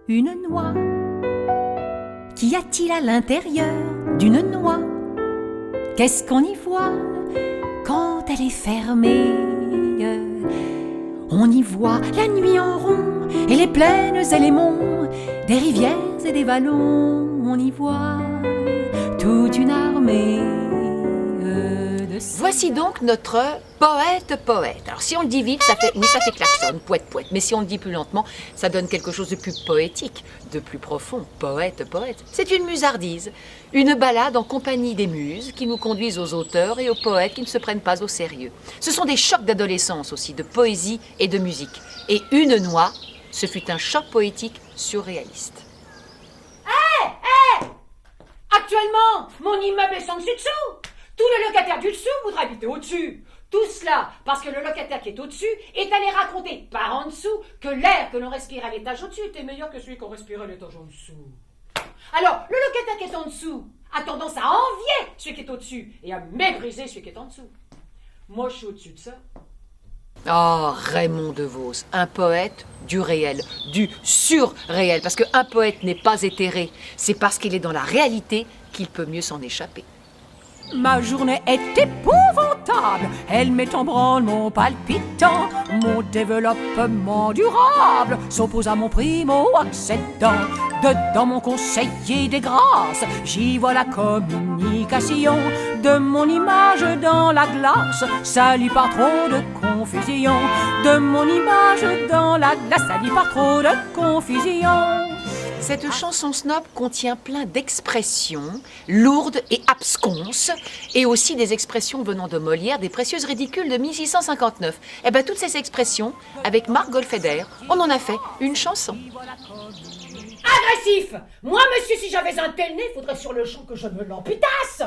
une noix. Qu'y a-t-il à l'intérieur d'une noix? Qu'est-ce qu'on y voit quand elle est fermée? On y voit la nuit en rond et les plaines et les monts, des rivières et des vallons. On y voit toute une armée de... Voici donc notre poète. Alors si on le dit vite, ça fait klaxon, poète. Mais si on le dit plus lentement, ça donne quelque chose de plus poétique, de plus profond. Poète. C'est une musardise, une balade en compagnie des muses qui nous conduisent aux auteurs et aux poètes qui ne se prennent pas au sérieux. Ce sont des chocs d'adolescence aussi, de poésie et de musique. Et Une noix, ce fut un choc poétique surréaliste. Actuellement, mon immeuble est sans dessus-dessous. Tous les locataires du dessous voudraient habiter au-dessus. Tout cela parce que le locataire qui est au-dessus est allé raconter par en dessous que l'air que l'on respire à l'étage au-dessus était meilleur que celui qu'on respire à l'étage en dessous. Alors, le locataire qui est en dessous a tendance à envier celui qui est au-dessus et à mépriser celui qui est en dessous. Moi, je suis au-dessus de ça. Oh, Raymond DeVos, un poète du réel, du surréel, parce qu'un poète n'est pas éthéré, c'est parce qu'il est dans la réalité qu'il peut mieux s'en échapper. Ma journée est épouvantable, elle met en branle mon palpitant, mon développement durable s'oppose à mon primo-accédant. Dedans mon conseiller des grâces, j'y vois la communication de mon image dans la glace, salie par trop de confusion. De mon image dans la glace, salie par trop de confusion. Cette chanson snob contient plein d'expressions lourdes et absconses, et aussi des expressions venant de Molière, des précieuses ridicules de 1659. Et bien toutes ces expressions, avec Marc Goldfeder, on en a fait une chanson. Agressif! Moi, monsieur, si j'avais un tel nez, faudrait sur le champ que je me l'amputasse.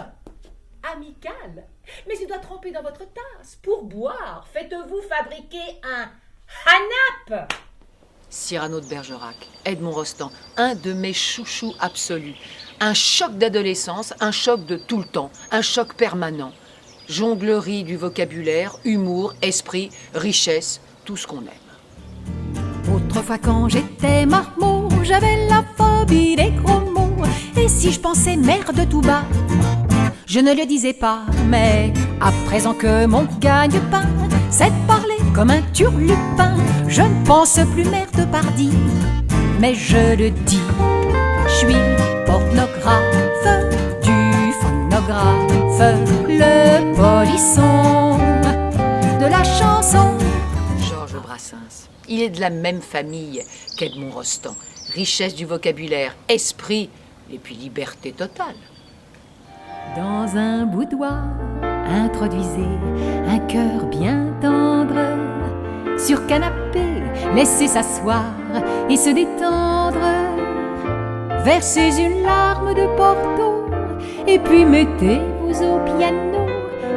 Amical, mais il doit tremper dans votre tasse. Pour boire, faites-vous fabriquer un hanap. Cyrano de Bergerac, Edmond Rostand, un de mes chouchous absolus. Un choc d'adolescence, un choc de tout le temps, un choc permanent. Jonglerie du vocabulaire, humour, esprit, richesse, tout ce qu'on aime. Autrefois quand j'étais marmot, j'avais la phobie des gros mots. Et si je pensais merde tout bas, je ne le disais pas. Mais à présent que mon gagne-pain, c'est de parler comme un turlupin, je ne pense plus merde pardi, mais je le dis. Je suis pornographe du phonographe, le polisson de la chanson. Georges Brassens, il est de la même famille qu'Edmond Rostand. Richesse du vocabulaire, esprit et puis liberté totale. Dans un boudoir, introduisez un cœur bien tendre. Sur canapé, laissez s'asseoir et se détendre. Versez une larme de Porto et puis mettez-vous au piano.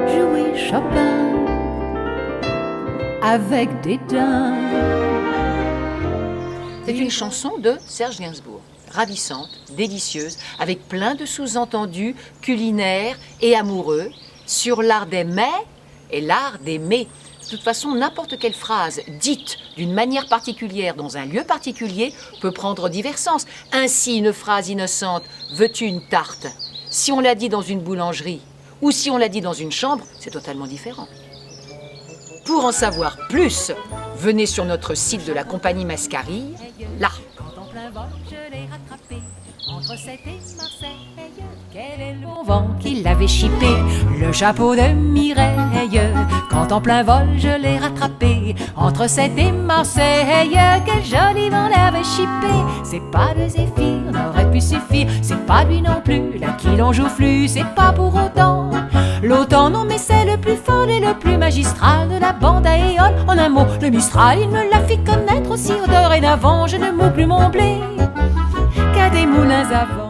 Jouez Chopin avec dédain. C'est une chanson de Serge Gainsbourg, ravissante, délicieuse, avec plein de sous-entendus culinaires et amoureux sur l'art d'aimer et l'art d'aimer. De toute façon, n'importe quelle phrase dite d'une manière particulière dans un lieu particulier peut prendre divers sens. Ainsi, une phrase innocente « Veux-tu une tarte ?» Si on l'a dit dans une boulangerie ou si on l'a dit dans une chambre, c'est totalement différent. Pour en savoir plus, venez sur notre site de la compagnie Mascarille, là. Quand en plein vol, je l'ai rattrapé entre Sète et Marseille. Quel est le bon vent qui l'avait chippé, le chapeau de Mireille. Quand en plein vol, je l'ai rattrapé entre Sète et Marseille. Quel joli vent l'avait chippé. C'est pas de Zéphyr, n'aurait pu suffire. C'est pas lui non plus, là qui l'on joufflue. C'est pas pour autant l'autant, non, mais c'est le plus fort et le plus magistral de la bande à Éole. En un mot, le Mistral, il me l'a fait connaître aussi. Dorénavant, je ne moue plus mon blé qu'à des moulins à vent.